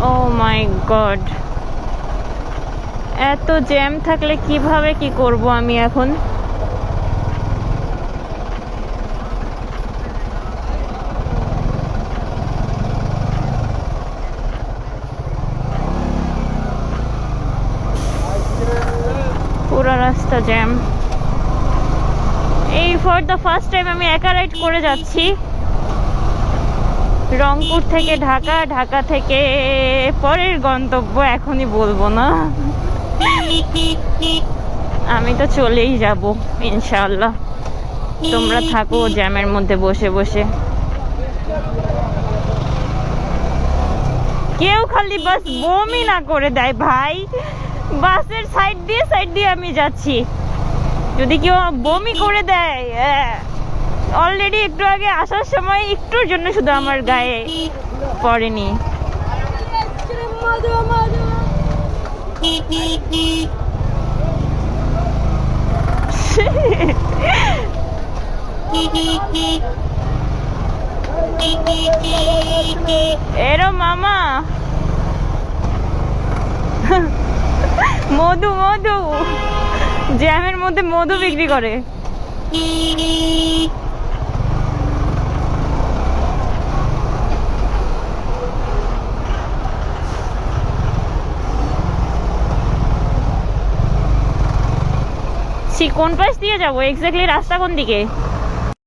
ও মাই god, এত jam থাকলে কিভাবে কি করব আমি এখন? পুরো রাস্তা জ্যাম। এই ফর দ্য ফার্স্ট টাইম আমি একা রাইড করে যাচ্ছি, রংপুর থেকে ঢাকা, ঢাকা থেকে পরের গন্তব্য এখনই বলবো না, আমি তো চলেই যাব ইনশাআল্লাহ। তোমরা থাকো জ্যামের মধ্যে বসে বসে। কেউ খালি বাস বমি না করে দেয় ভাই, বাসের সাইড দিয়ে আমি যাচ্ছি, যদি কেউ বমি করে দেয়। অলরেডি একটু আগে আসার সময় একটুর জন্য শুধু আমার গায়ে পড়েনি। এরো মামা, মধু মধু, জ্যামের মধ্যে মধু বিক্রি করে। কোন পাশ দিয়ে যাবো এক্স্যাক্টলি? রাস্তা কোন দিকে?